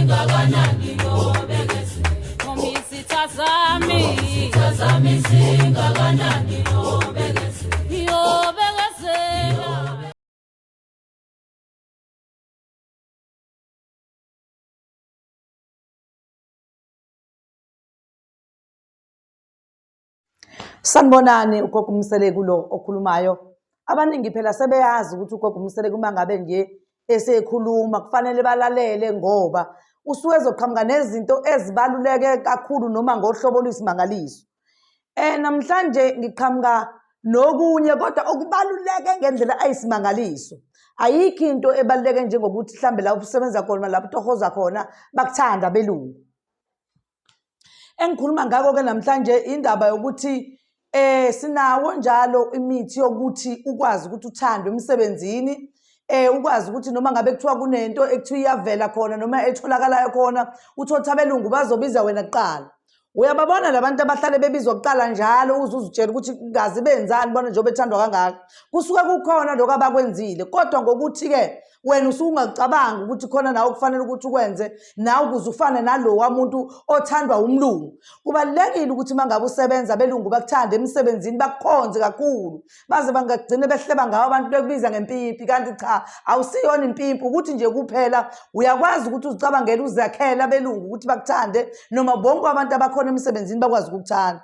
singakanani nobekeze noma isitha zami singakanani nobekeze Sanibonani ugogo Mseleki lo okhulumayo. Abaningi phela sebeyazi ukuthi ugogo Mseleki uma ngabe nje esekhuluma kufanele balalele ngoba usuke ezoqhamuka nezinto ezibaluleke kakhulu noma ngohlobo lwesimangaliso. Namhlanje ngiqhamuka nokunye kodwa okubaluleke ngendlela ayisimangaliso. Ayikho into ebaluleke njengokuthi mhlambe la usebenza khona lapho utohoza khona bakuthanda belungu. Engikhuluma ngako ke namhlanje indaba yokuthi sinawo njalo imithi yokuthi ukwazi ukuthi uthandwe emsebenzini, ukwazi ukuthi noma ngabe kuthiwa kunento ekuthiwa iyavela khona noma etholakalayo khona uthi abelungu bazobiza wena kuqala. Uyababona labantu abahlale bebizwa kuqala njalo uzutshela ukuthi ngazi benzani bona njengoba ethandwa kangaka. Kusuke kukhona lokho abakwenzile kodwa ngokuthi ke wena usungacabangi ukuthi khona nawe kufanele ukuthi ukwenze nawe ukuze ufane nalowa muntu othandwa umlungu. Kubalulekile ukuthi mangabe usebenza abelungu bakuthande emsebenzini bakukhonze kakhulu baze bangagcine behleba ngawo abantu bekubiza ngempimpi kanti cha awusiyona impimpi ukuthi nje kuphela uyakwazi ukuthi uzicabangele uzakhela abelungu ukuthi bakuthande noma bonke abantu abakhona emsebenzini bakwazi ukukuthanda.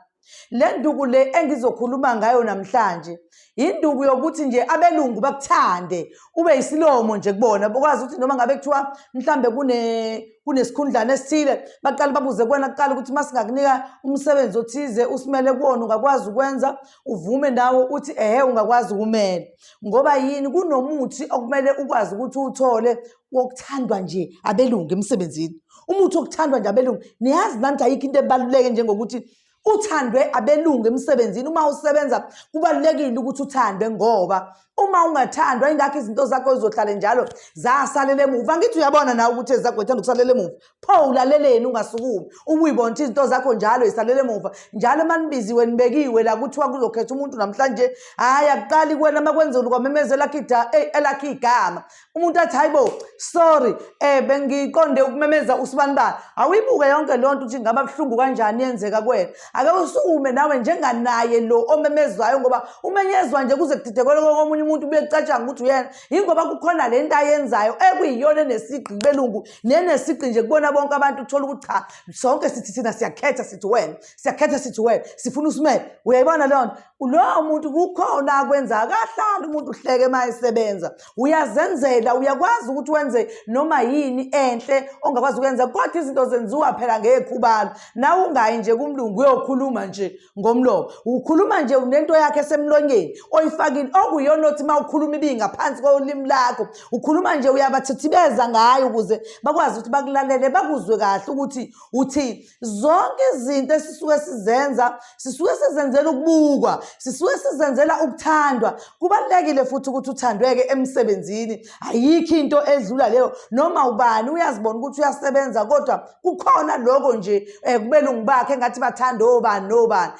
Le nduku le engizokhuluma ngayo namhlanje induku yokuthi nje abelungu bakuthande ube isilomo nje kubona bakwazi ukuthi noma ngabe kuthiwa mhlambe kunesikhundlane esithile baqala babuze kuwena kuqala ukuthi masingakunika umsebenzi othize usimele kuwona ungakwazi ukwenza uvume nawe uthi ungakwazi ukumela ngoba yini kunomuthi okumele ukwazi ukuthi uthole wokuthandwa nje abelungu emsebenzini. Umuthi wokuthandwa nje abelungu niyazi nanti ayikho into ebaluleke njengokuthi uthandwe abelungu emsebenzini. Uma usebenza kubalulekile ukuthi uthandwe ngoba uma ungathandwa ingakho izinto zakho zizohlala njalo zasalele emuva. Ngithi uyabona nawe ukuthi ezakho ethanda ukusalela emuva pho ulaleleni ungasukumi ubuyibona ukuthi izinto zakho njalo isalele emuva njalo manibiziwe nibekiwe la kuthiwa kuzokhetha umuntu namhlanje akuqali kuwena makwenzela ukwamemezela elakhi igama umuntu athi hayibo sorry bengiqonde ukumemeza usibanibani. Awuyibuke yonke leyo nto ukuthi ngaba buhlungu kanjani yenzeka kuwena. Ake usukume nawe njenganaye lo omemezwayo ngoba umenyezwa nje kuze kudidekele komunye umuntu buyecatshanga ukuthi uyena ingoba kukhona le nto ayenzayo ekuyiyona enesigqi belungu nenesigqi nje kubona bonke abantu uthola ukuthi cha sonke sithi thina siyakhetha sithi wena siyakhetha sithi wena sifuna usimele. Uyayibona leyo nto lowo muntu kukhona akwenza kahlala umuntu uhleke mayisebenza uyazenzela uyakwazi ukuthi wenze noma yini enhle ongakwazi ukwenza kodwa izinto zenziwa phela ngekhubalo nawe ungayi nje kumlungu uyokhuluma nje ngomlomo ukhuluma nje unento yakhe esemlonyeni oyifakile okuyona othi mawukhuluma ibingaphansi kolimi lakho ukhuluma nje uyabathithibeza ngayo ukuze bakwazi ukuthi bakulalele bakuzwe kahle ukuthi uthi zonke izinto esisuke sizenza sisuke sizenzela ukubukwa sisuke sizenzela ukuthandwa. Kubalulekile futhi ukuthi uthandweke emsebenzini. Ayikho into edlula leyo noma ubani uyazibona ukuthi uyasebenza kodwa kukhona lokho nje kubelungu bakhe engathi bathanda obani nobani.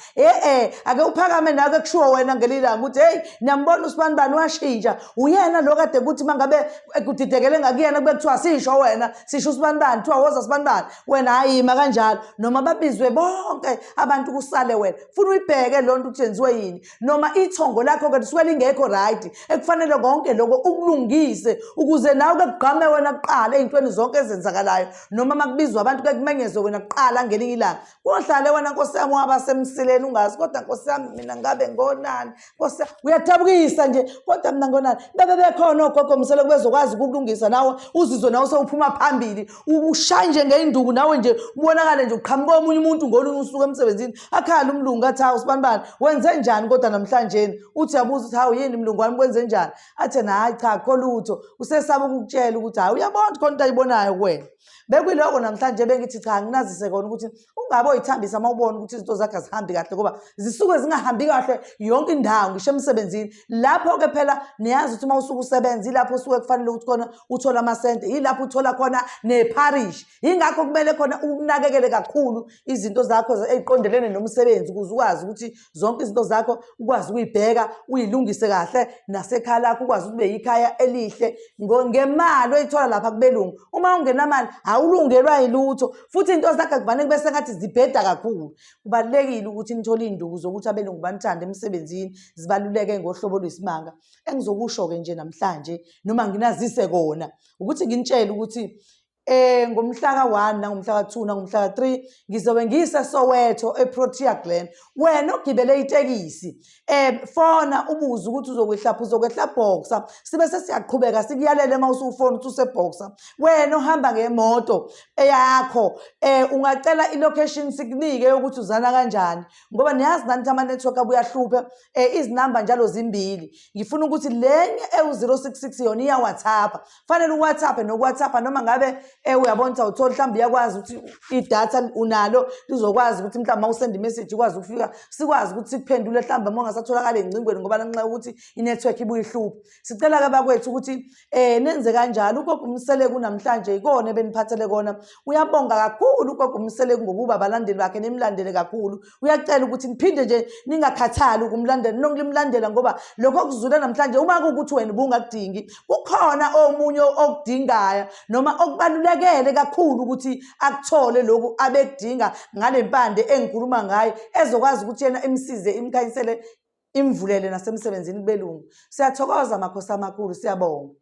Ake uphakame nawe kushiwo wena ngelilanga ukuthi hey niyambona usibanibani washintsha uyena lo kade kuthi mangabe kudidekele ngakuyena kube kuthiwa sisho wena sisho usibanibani kuthiwa woza usibanibani wena hayima kanjalo noma babizwe bonke abantu kusale wena funa uyibheke lo nto ukuthi yenziwe yini noma ithongo lakho ke lisuke lingekho right ekufanele konke lokho ukulungise ukuze nawe kugqame wena kuqala ezintweni zonke ezenzakalayo noma makubizwa abantu kumenyezwe wena kuqala ngelinye ilanga kohlale wena Nkosi yami waba semsileni ungazi kodwa Nkosi yami mina ngabe ngonani Nkosi uyathabukisa nje kodwa mina ngonani bebe bekhona ogogo Mseleki bezokwazi ukulungisa nawe uzizwe nawe sewuphuma phambili ushanje ngeinduku nawe nje ubonakale nje uqhamuka omunye umuntu ngolunye usuku emsebenzini akhala umlungu athi hawu usibanibani wenze njani kodwa namhlanje uthi yabuza ukuthi hawu yini mlungu wami kwenze njani athi hayi cha kholutho usesaba ukukutshela ukuthi hayi uyabona khona into ayibonayo kuwena bekuyiloko namhlanje bengithi cha nginazise kona ukuthi ungabe uyithambisa mawubona ukuthi ukuthi izinto zakhe azihambi kahle ngoba zisuke zingahambi kahle yonke indawo ngisho emsebenzini. Lapho-ke phela niyazi ukuthi uma usuke usebenza ilapho usuke kufanele ukuthi khona uthola amasente, yilapho uthola khona neparish. Yingakho kumele khona unakekele kakhulu izinto zakho ey'qondelene nomsebenzi ukuze ukwazi ukuthi zonke izinto zakho ukwazi ukuyibheka uyilungise kahle nasekhaya lakho ukwazi ukuthi ube yikhaya elihle ngemali oyithola lapha kubelungu. Uma ungenamali awulungelwa yilutho futhi into zakho kufanele bese ngathi zibheda kakhulu. Kubalulekile ukuthi nithole iy'nduku zokuthi abelungu banithande emsebenzini zibaluleke ngohlobo lwesimanga. Engizokusho-ke nje namhlanje noma nginazise kona ukuthi nginitshele ukuthi ngomhlaka 1 nangomhlaka 2 nangomhlaka 3 ngizobe ngiseSoweto eProtea Glen. Wena ogibele itekisi fona ubuze ukuthi uzokwehla Boxer sibe sesiyaqhubeka sikuyalele uma usufona ukuthi useBoxer. Wena ohamba ngemoto eyakho ungacela ilocation sikunike ukuthi uzana kanjani ngoba niyazi nanithi ama-network abuyahluphe. Izinamba njalo zimbili. Ngifuna ukuthi lenye ewu-066 yona iya-WhatsApp. Fanele uWhatsApp nokuWhatsApp noma ngabe uyabona uthola mhlawumbe uyakwazi ukuthi idatha unalo lizokwazi ukuthi mhlawumbe uma usenda imessage ukwazi ukufika sikwazi ukuthi sikuphendule mhlawumbe uma ungasatholakala engcingweni ngoba nanxa ukuthi inetwork ibuye ihluphe. Sicela-ke bakwethu ukuthi nenze kanjalo. Ugogo uMseleku namhlanje ikona ebeniphathele kona. Uyabonga kakhulu ugogo uMseleku ngokuba abalandeli bakhe nimlandele kakhulu. Uyacela ukuthi niphinde nje ningakhathali ukumlandela nokulimlandela ngoba lokho okuzula namhlanje uma kuwukuthi wena ubungakudingi kukhona omunye okudingayo noma okubalulekele kakhulu ukuthi akuthole lokhu abekudinga ngale mpande engikhuluma ngayo ezokwazi ukuthi yena imsize imkhanyisele imvulele nasemsebenzini kubelungu. Siyathokoza makhosi amakhulu, siyabonga.